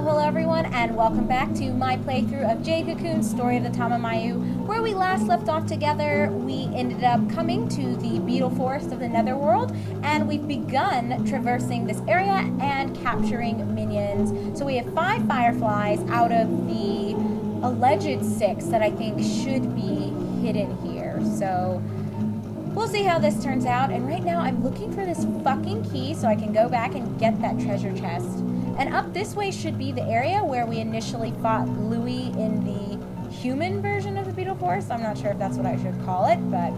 Hello everyone, and welcome back to my playthrough of Jade Cocoon, Story of the Tamamayu. Where we last left off together, we ended up coming to the Beetle Forest of the Netherworld, and we've begun traversing this area and capturing minions. So we have 5 fireflies out of the alleged 6 that I think should be hidden here. So we'll see how this turns out, and right now I'm looking for this fucking key so I can go back and get that treasure chest. And up this way should be the area where we initially fought Louie in the human version of the Beetle Forest. I'm not sure if that's what I should call it, but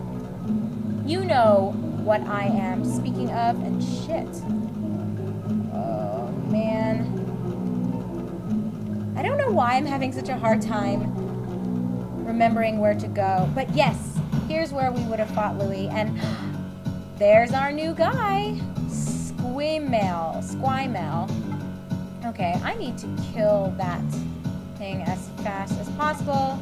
you know what I am speaking of, and shit. Oh, man. I don't know why I'm having such a hard time remembering where to go, but yes, here's where we would have fought Louie, and there's our new guy, Squimel. Okay, I need to kill that thing as fast as possible.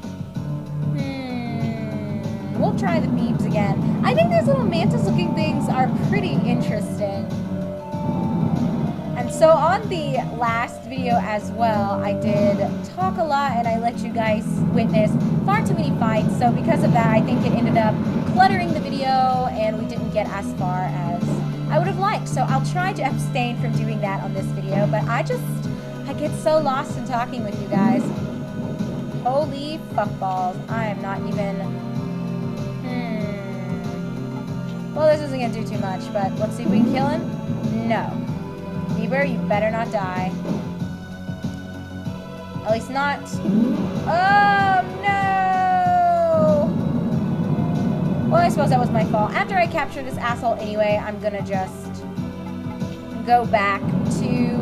We'll try the beebs again. I think these little mantis-looking things are pretty interesting. And so on the last video as well, I did talk a lot and I let you guys witness far too many fights. So because of that, I think it ended up cluttering the video and we didn't get as far as I would have liked. So I'll try to abstain from doing that on this video, but I get so lost in talking with you guys. Holy fuckballs. I am not even... Well, this isn't gonna do too much, but let's see if we can kill him. No. Bieber, you better not die. At least not... Oh, no! Well, I suppose that was my fault. After I capture this asshole anyway, I'm gonna just go back to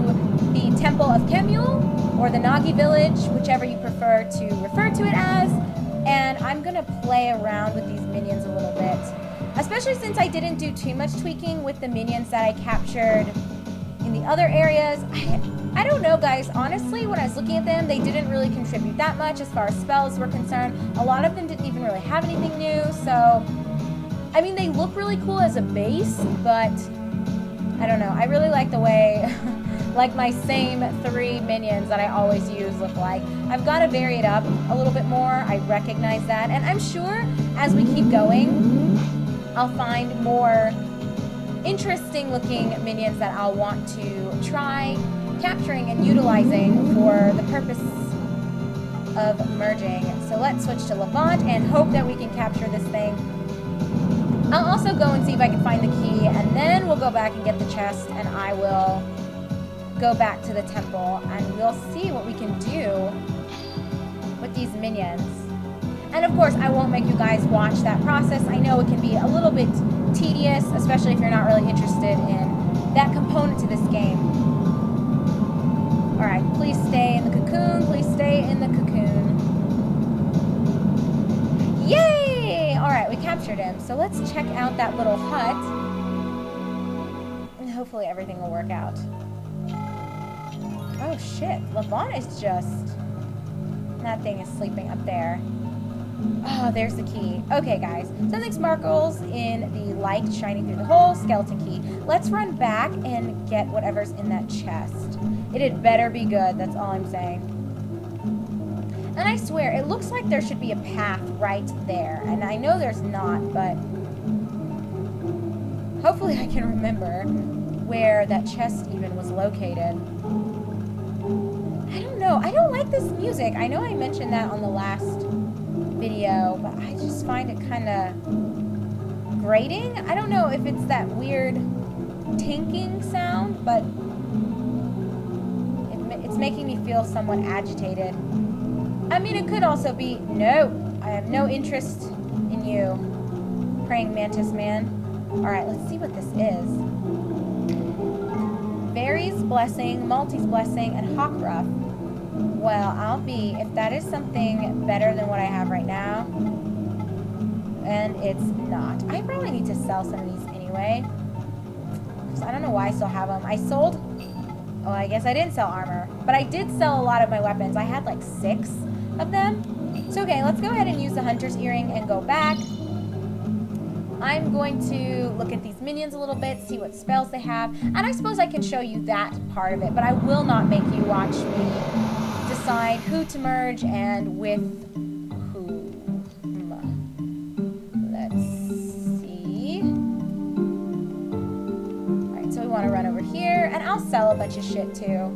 the Temple of Kemuel, or the Nagi Village, whichever you prefer to refer to it as, and I'm gonna play around with these minions a little bit. Especially since I didn't do too much tweaking with the minions that I captured in the other areas. I don't know, guys. Honestly, when I was looking at them, they didn't really contribute that much as far as spells were concerned. A lot of them didn't even really have anything new, so... I mean, they look really cool as a base, but... I don't know. I really like the way... like my same 3 minions that I always use look like. I've got to vary it up a little bit more. I recognize that. And I'm sure as we keep going, I'll find more interesting looking minions that I'll want to try capturing and utilizing for the purpose of merging. So let's switch to Levant and hope that we can capture this thing. I'll also go and see if I can find the key, and then we'll go back and get the chest, and I will go back to the temple, and we'll see what we can do with these minions. And of course, I won't make you guys watch that process. I know it can be a little bit tedious, especially if you're not really interested in that component to this game. Alright, please stay in the cocoon. Please stay in the cocoon. Yay! Alright, we captured him. So let's check out that little hut. And hopefully everything will work out. Oh shit, Levant is just... That thing is sleeping up there. Oh, there's the key. Okay, guys. Something sparkles in the light shining through the hole. Skeleton key. Let's run back and get whatever's in that chest. It had better be good. That's all I'm saying. And I swear, it looks like there should be a path right there. And I know there's not, but... hopefully I can remember where that chest even was located. I don't know. I don't like this music. I know I mentioned that on the last video, but I just find it kind of grating. I don't know if it's that weird tinking sound, but it's making me feel somewhat agitated. I mean, it could also be, no, I have no interest in you, praying mantis man. Alright, let's see what this is. Fairy's Blessing, Maltese Blessing, and Hawk Ruff. Well, I'll be, if that is something better than what I have right now, and it's not. I probably need to sell some of these anyway. So I don't know why I still have them. I sold, oh, I guess I didn't sell armor, but I did sell a lot of my weapons. I had like 6 of them. So okay, let's go ahead and use the Hunter's Earring and go back. I'm going to look at these minions a little bit, see what spells they have, and I suppose I can show you that part of it, but I will not make you watch me decide who to merge and with who. Let's see. Alright, so we want to run over here, and I'll sell a bunch of shit too.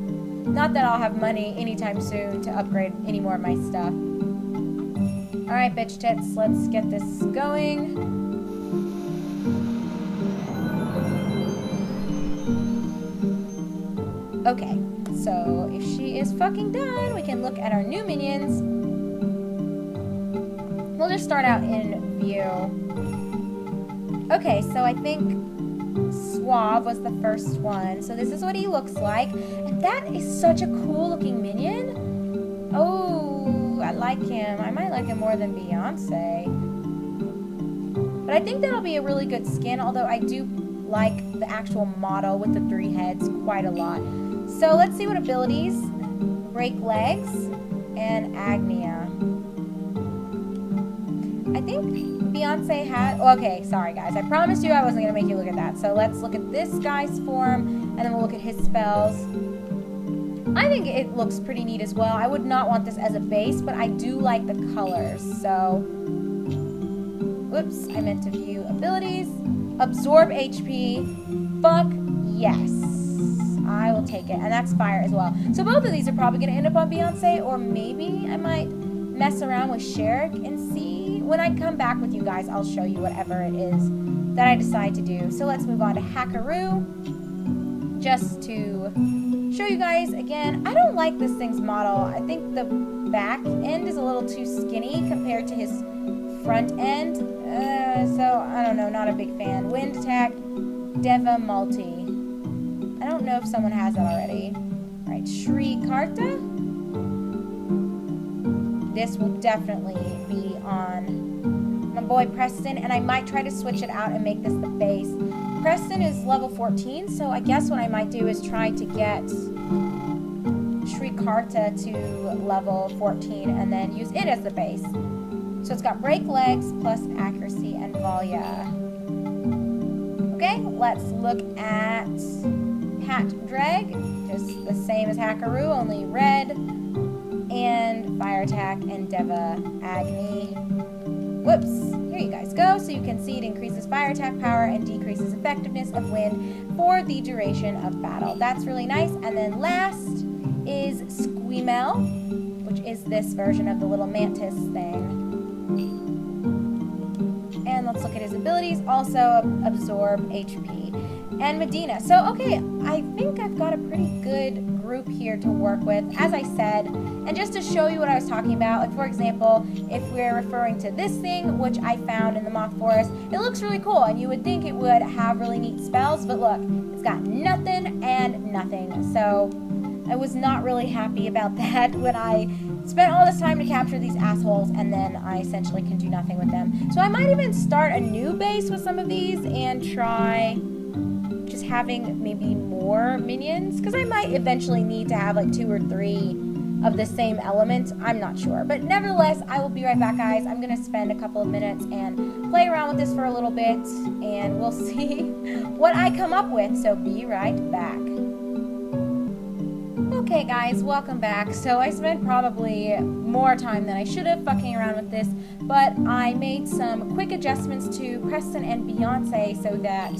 Not that I'll have money anytime soon to upgrade any more of my stuff. Alright, bitch tits, let's get this going. Okay, so if she is fucking done, we can look at our new minions. We'll just start out in view. Okay, so I think Suave was the first one. So this is what he looks like. And that is such a cool looking minion. Oh, I like him. I might like him more than Beyonce. But I think that'll be a really good skin, although I do like the actual model with the 3 heads quite a lot. So let's see what abilities. Break legs and Agnia. I think Beyonce had... Okay, sorry guys. I promised you I wasn't going to make you look at that. So let's look at this guy's form, and then we'll look at his spells. I think it looks pretty neat as well. I would not want this as a base, but I do like the colors. So, whoops, I meant to view abilities. Absorb HP. Fuck yes. I will take it. And that's fire as well. So both of these are probably going to end up on Beyonce, or maybe I might mess around with Sherik and see. When I come back with you guys, I'll show you whatever it is that I decide to do. So let's move on to Hakaru. Just to show you guys again. I don't like this thing's model. I think the back end is a little too skinny compared to his front end. So, I don't know. Not a big fan. Wind attack. Deva Multi. I don't know if someone has that already. Alright, Shri Karta. This will definitely be on my boy Preston, and I might try to switch it out and make this the base. Preston is level 14, so I guess what I might do is try to get Shri Karta to level 14 and then use it as the base. So it's got break legs plus accuracy and Valya. Okay, let's look at Hat Drag, just the same as Hakaru, only red, and Fire Attack and Deva Agni. Whoops, here you guys go. So you can see it increases fire attack power and decreases effectiveness of wind for the duration of battle. That's really nice. And then last is Squeamel, which is this version of the little mantis thing. And let's look at his abilities. Also absorb HP. And Medina. So, okay, I think I've got a pretty good group here to work with, as I said. And just to show you what I was talking about, like for example, if we're referring to this thing, which I found in the Mock Forest, it looks really cool, and you would think it would have really neat spells, but look, it's got nothing and nothing. So, I was not really happy about that when I spent all this time to capture these assholes, and then I essentially can do nothing with them. So I might even start a new base with some of these and try just having maybe more minions, because I might eventually need to have like 2 or 3 of the same element. I'm not sure, but nevertheless, I will be right back, guys. I'm gonna spend a couple of minutes and play around with this for a little bit, and we'll see what I come up with. So be right back. Okay guys, welcome back. So I spent probably more time than I should have fucking around with this, but I made some quick adjustments to Preston and Beyonce so that,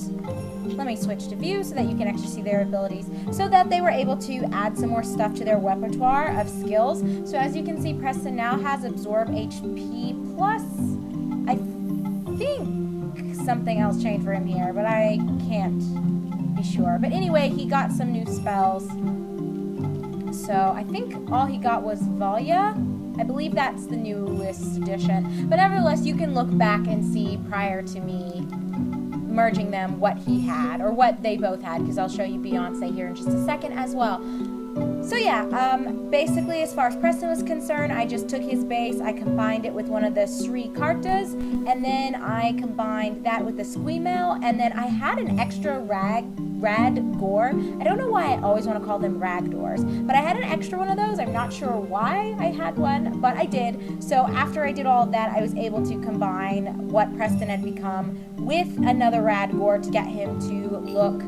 let me switch to view so that you can actually see their abilities, so that they were able to add some more stuff to their repertoire of skills. So as you can see, Preston now has absorb HP plus, I think something else changed for him here, but I can't be sure. But anyway, he got some new spells. So I think all he got was Valya. I believe that's the newest edition. But nevertheless, you can look back and see prior to me merging them what he had, or what they both had, because I'll show you Beyonce here in just a second as well. So yeah, basically as far as Preston was concerned, I just took his base, I combined it with one of the Sri Kartas, and then I combined that with the Squeemail, and then I had an extra Rad Gore. I don't know why I always want to call them Ragdoors, but I had an extra one of those. I'm not sure why I had one, but I did. So after I did all of that, I was able to combine what Preston had become with another Rad Gore to get him to look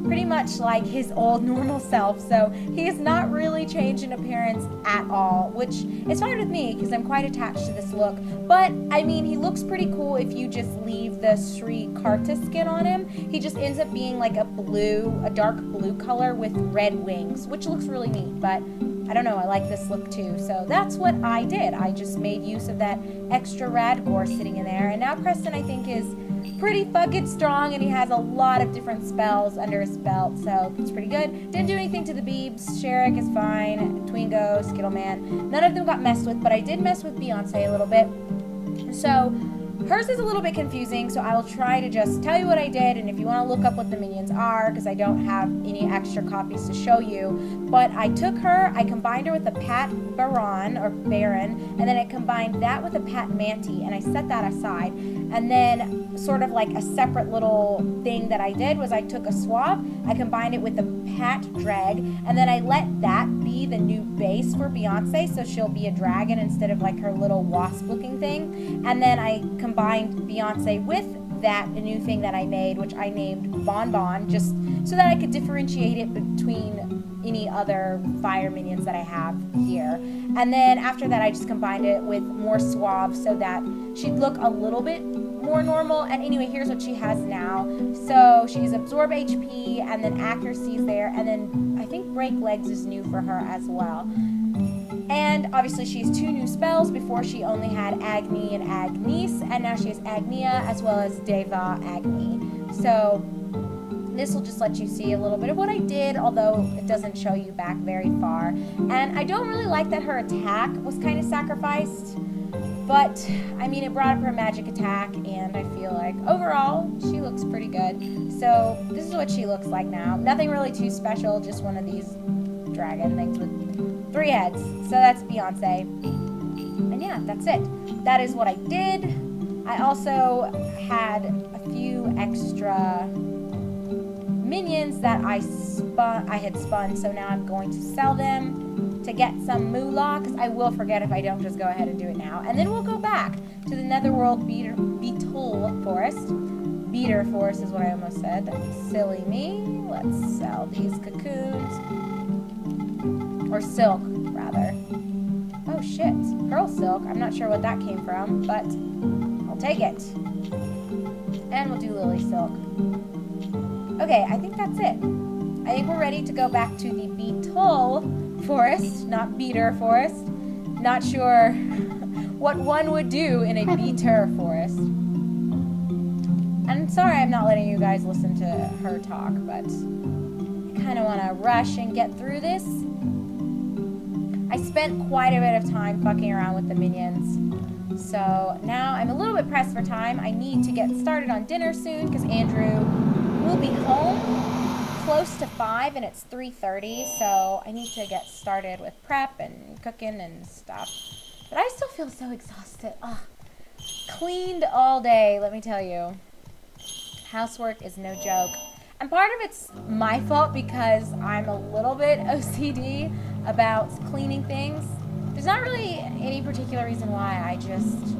pretty much like his old normal self. So he has not really changed in appearance at all, which is fine with me because I'm quite attached to this look. But I mean, he looks pretty cool if you just leave the Sri Karta skin on him. He just ends up being like a dark blue color with red wings, which looks really neat. But I don't know, I like this look too. So that's what I did. I just made use of that extra Rad Gore sitting in there. And now Preston, I think, is pretty fucking strong, and he has a lot of different spells under his belt, so it's pretty good. Didn't do anything to the Beebs. Sherrick is fine. Twingo, Skittleman. None of them got messed with, but I did mess with Beyonce a little bit. So hers is a little bit confusing, so I will try to just tell you what I did, and if you want to look up what the minions are, because I don't have any extra copies to show you. But I took her, I combined her with a Pat Baron, and then I combined that with a Pat Manti, and I set that aside. And then sort of like a separate little thing that I did was I took a swab, I combined it with a Pat Drag, and then I let that be the new base for Beyonce, so she'll be a dragon instead of like her little wasp looking thing. And then I combined Beyonce with that new thing that I made, which I named Bon Bon, just so that I could differentiate it between any other fire minions that I have here. And then after that, I just combined it with more swab so that she'd look a little bit more normal. And anyway, here's what she has now. So she's absorb HP, and then accuracy is there, and then I think break legs is new for her as well. And obviously she has 2 new spells. Before she only had Agni and Agnes, and now she has Agnia as well as Deva Agni. So this will just let you see a little bit of what I did, although it doesn't show you back very far. And I don't really like that her attack was kind of sacrificed, but I mean, it brought up her magic attack, and I feel like overall she looks pretty good. So this is what she looks like now. Nothing really too special, just one of these dragon things with 3 heads. So that's Beyonce. And yeah, that's it. That is what I did. I also had a few extra minions that I had spun, so now I'm going to sell them to get some moolah, because I will forget if I don't just go ahead and do it now. And then we'll go back to the Netherworld Beetle Forest. Beetle Forest is what I almost said. Silly me. Let's sell these cocoons. Or silk, rather. Oh shit, pearl silk. I'm not sure what that came from, but I'll take it. And we'll do lily silk. Okay, I think that's it. I think we're ready to go back to the Beetle Forest, not Beetle Forest. Not sure what one would do in a Beetle Forest. And sorry I'm not letting you guys listen to her talk, but I kind of want to rush and get through this. I spent quite a bit of time fucking around with the minions. So now I'm a little bit pressed for time. I need to get started on dinner soon because Andrew will be home close to 5 and it's 3:30. So I need to get started with prep and cooking and stuff. But I still feel so exhausted. Ugh. Cleaned all day, let me tell you. Housework is no joke. And part of it's my fault because I'm a little bit OCD about cleaning things. There's not really any particular reason why, I just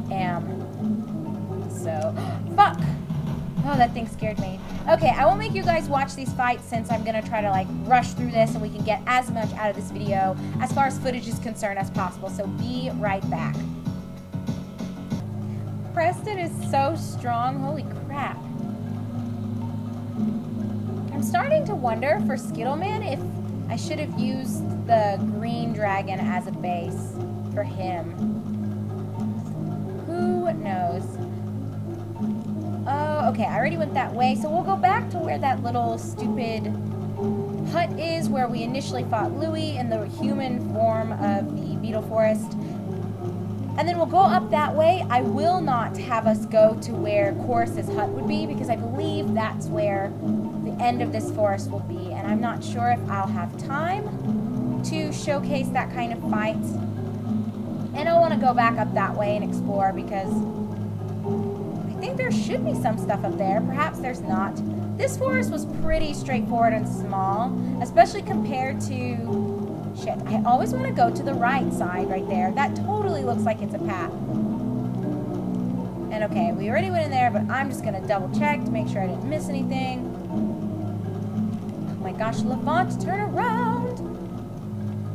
am. So, fuck! Oh, that thing scared me. Okay, I won't make you guys watch these fights since I'm gonna try to like rush through this and we can get as much out of this video as far as footage is concerned as possible. So be right back. Preston is so strong, holy crap. I'm starting to wonder for Skittleman if I should have used the green dragon as a base for him. Who knows? Oh, okay, I already went that way, so we'll go back to where that little stupid hut is, where we initially fought Louie in the human form of the Beetle Forest. And then we'll go up that way. I will not have us go to where Chorus's hut would be, because I believe that's where the end of this forest will be, and I'm not sure if I'll have time to showcase that kind of fight. And I want to go back up that way and explore because I think there should be some stuff up there. Perhaps there's not. This forest was pretty straightforward and small, especially compared to... Shit, I always want to go to the right side right there. That totally looks like it's a path. And okay, we already went in there, but I'm just going to double check to make sure I didn't miss anything. Oh my gosh, Levant, turn around!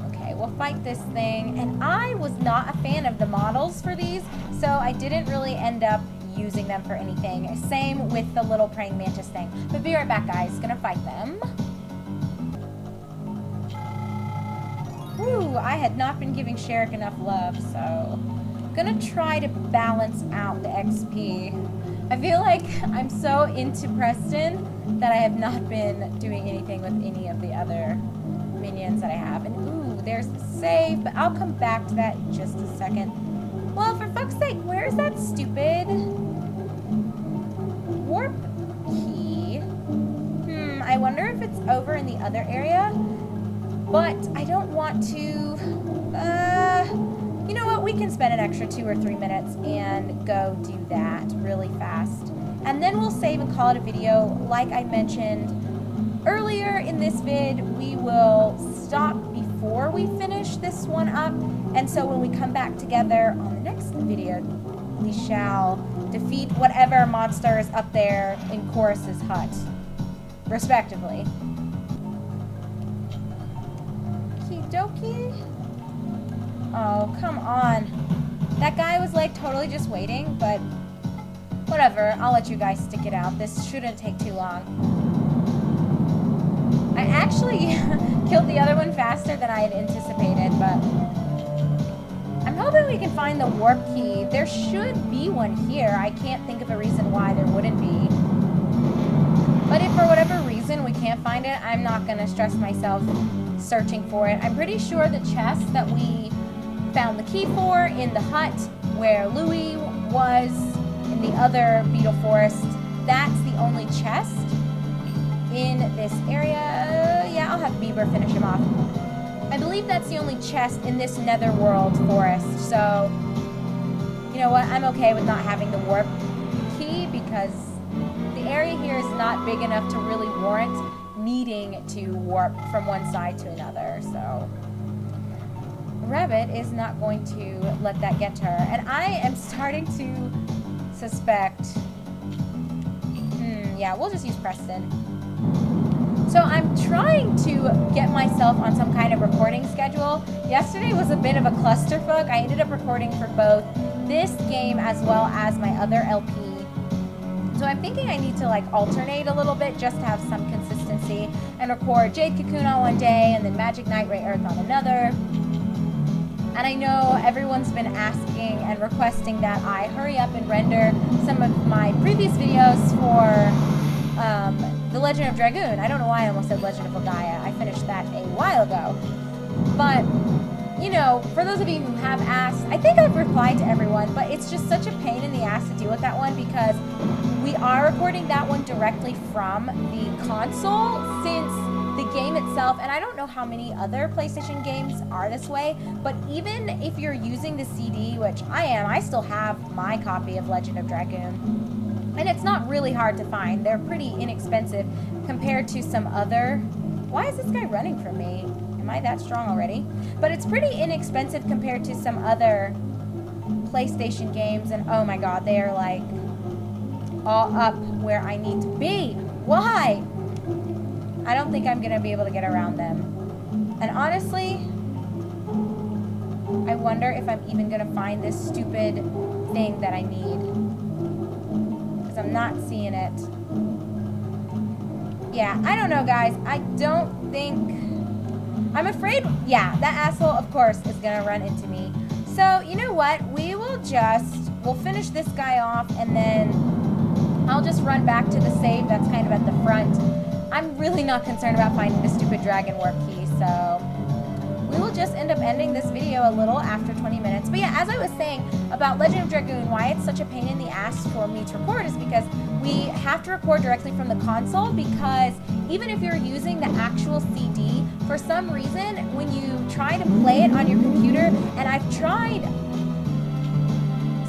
Okay, we'll fight this thing. And I was not a fan of the models for these, so I didn't really end up using them for anything. Same with the little praying mantis thing. But be right back, guys. Gonna fight them. Whew, I had not been giving Sherrick enough love, so gonna try to balance out the XP. I feel like I'm so into Preston that I have not been doing anything with any of the other minions that I have. And ooh, there's the save, but I'll come back to that in just a second. Well, for fuck's sake, where's that stupid warp key? I wonder if it's over in the other area, but I don't want to, you know what, we can spend an extra 2 or 3 minutes and go do that really fast. And then we'll save and call it a video. Like I mentioned earlier in this vid, we will stop before we finish this one up. And so when we come back together on the next video, we shall defeat whatever monster is up there in Chorus's hut, respectively. Okie dokie. Oh, come on. That guy was like totally just waiting, but whatever. I'll let you guys stick it out. This shouldn't take too long. I actually killed the other one faster than I had anticipated, but I'm hoping we can find the warp key. There should be one here. I can't think of a reason why there wouldn't be. But if for whatever reason we can't find it, I'm not going to stress myself searching for it. I'm pretty sure the chest that we found the key for in the hut where Louie was in the other Beetle Forest, that's the only chest in this area. Yeah, I'll have Bieber finish him off. I believe that's the only chest in this Netherworld forest, so you know what, I'm okay with not having the warp key because the area here is not big enough to really warrant needing to warp from one side to another, so Rabbit is not going to let that get to her. And I am starting to suspect, yeah, we'll just use Preston. So I'm trying to get myself on some kind of recording schedule. Yesterday was a bit of a clusterfuck. I ended up recording for both this game as well as my other LP. So I'm thinking I need to like alternate a little bit just to have some consistency and record Jade Cocoon on one day and then Magic Knight Ray Earth on another. And I know everyone's been asking and requesting that I hurry up and render some of my previous videos for The Legend of Dragoon. I don't know why I almost said Legend of Elgaia. I finished that a while ago. But, you know, for those of you who have asked, I think I've replied to everyone, but it's just such a pain in the ass to deal with that one because we are recording that one directly from the console since the game itself, and I don't know how many other PlayStation games are this way, but even if you're using the CD, which I am, I still have my copy of Legend of Dragoon. And it's not really hard to find. They're pretty inexpensive compared to some other... Why is this guy running from me? Am I that strong already? But it's pretty inexpensive compared to some other PlayStation games, and oh my god, they are like all up where I need to be. Why? I don't think I'm going to be able to get around them. And honestly, I wonder if I'm even going to find this stupid thing that I need. Because I'm not seeing it. Yeah, I don't know, guys. I don't think... I'm afraid... Yeah, that asshole, of course, is going to run into me. So, you know what? We will just... We'll finish this guy off, and then I'll just run back to the save that's kind of at the front. I'm really not concerned about finding the stupid dragon warp key, so we will just end up ending this video a little after 20 minutes. But yeah, as I was saying about Legend of Dragoon, why it's such a pain in the ass for me to record is because we have to record directly from the console, because even if you're using the actual CD, for some reason, when you try to play it on your computer, and I've tried...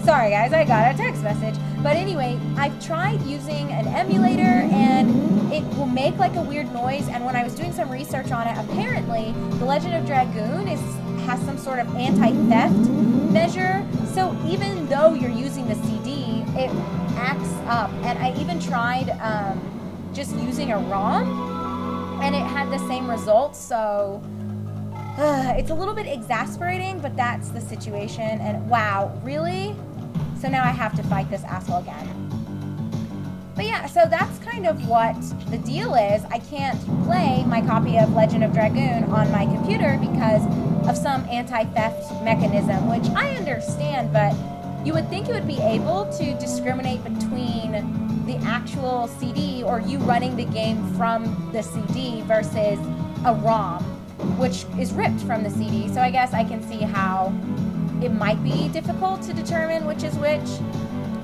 Sorry guys, I got a text message. But anyway, I've tried using an emulator and it will make like a weird noise, and when I was doing some research on it, apparently the Legend of Dragoon has some sort of anti-theft measure, so even though you're using the CD, it acts up. And I even tried just using a ROM and it had the same results, so it's a little bit exasperating, but that's the situation. And wow, really? So now I have to fight this asshole again. But yeah, so that's kind of what the deal is. I can't play my copy of Legend of Dragoon on my computer because of some anti-theft mechanism, which I understand, but you would think you would be able to discriminate between the actual CD or you running the game from the CD versus a ROM, which is ripped from the CD. So I guess I can see how it might be difficult to determine which is which,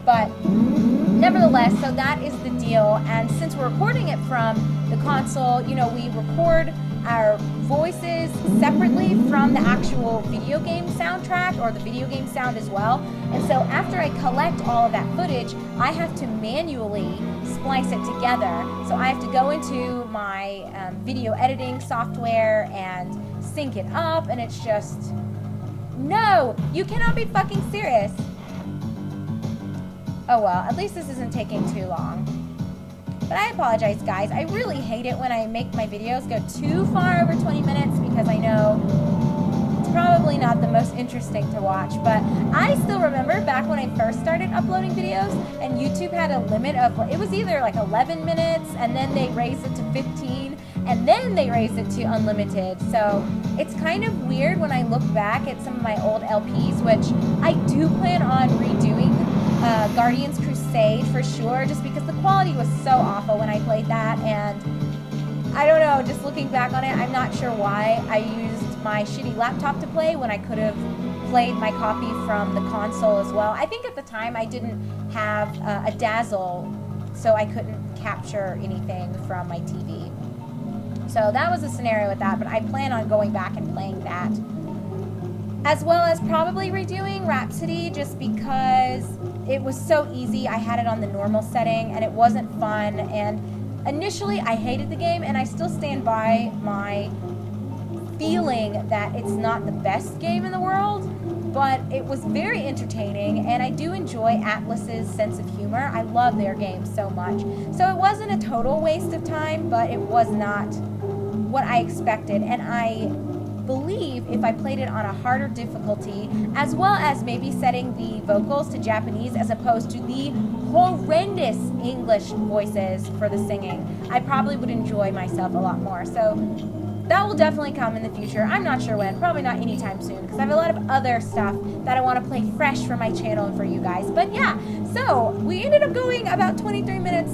but nevertheless, so that is the deal. And since we're recording it from the console, you know, we record our voices separately from the actual video game soundtrack or the video game sound as well. And so after I collect all of that footage, I have to manually splice it together. So I have to go into my video editing software and sync it up, and it's just... No! You cannot be fucking serious! Oh well, at least this isn't taking too long. But I apologize, guys. I really hate it when I make my videos go too far over 20 minutes because I know it's probably not the most interesting to watch. But I still remember back when I first started uploading videos and YouTube had a limit of, it was either like 11 minutes and then they raised it to 15 and then they raised it to unlimited. So it's kind of weird when I look back at some of my old LPs, which I do plan on redoing Guardians Crusade for sure, just because the quality was so awful when I played that, and I don't know, just looking back on it, I'm not sure why I used my shitty laptop to play when I could have played my copy from the console as well. I think at the time I didn't have a Dazzle, so I couldn't capture anything from my TV. So that was a scenario with that, but I plan on going back and playing that. As well as probably redoing Rhapsody, just because it was so easy. I had it on the normal setting and it wasn't fun, and initially I hated the game, and I still stand by my feeling that it's not the best game in the world, but it was very entertaining, and I do enjoy Atlas's sense of humor. I love their game so much. So it wasn't a total waste of time, but it was not what I expected, and I believe if I played it on a harder difficulty, as well as maybe setting the vocals to Japanese as opposed to the horrendous English voices for the singing, I probably would enjoy myself a lot more. So that will definitely come in the future. I'm not sure when, probably not anytime soon, because I have a lot of other stuff that I want to play fresh for my channel and for you guys. But yeah, so we ended up going about 23 minutes,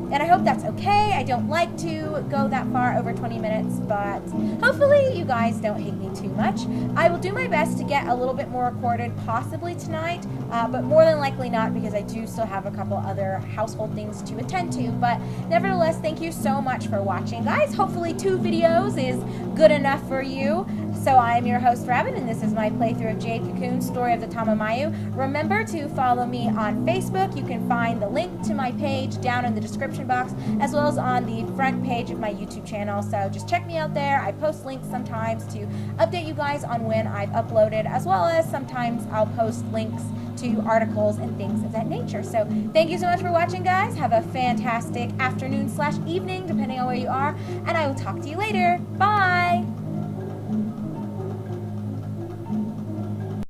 and I hope that's okay. I don't like to go that far over 20 minutes, but hopefully you guys don't hate me too much. I will do my best to get a little bit more recorded, possibly tonight, but more than likely not, because I do still have a couple other household things to attend to. But nevertheless, thank you so much for watching, guys. Hopefully 2 videos is good enough for you. So I am your host, Rabbit, and this is my playthrough of Jade Cocoon, Story of the Tamamayu. Remember to follow me on Facebook. You can find the link to my page down in the description box, as well as on the front page of my YouTube channel. So just check me out there. I post links sometimes to update you guys on when I've uploaded, as well as sometimes I'll post links to articles and things of that nature. So thank you so much for watching, guys. Have a fantastic afternoon/evening, depending on where you are, and I will talk to you later. Bye!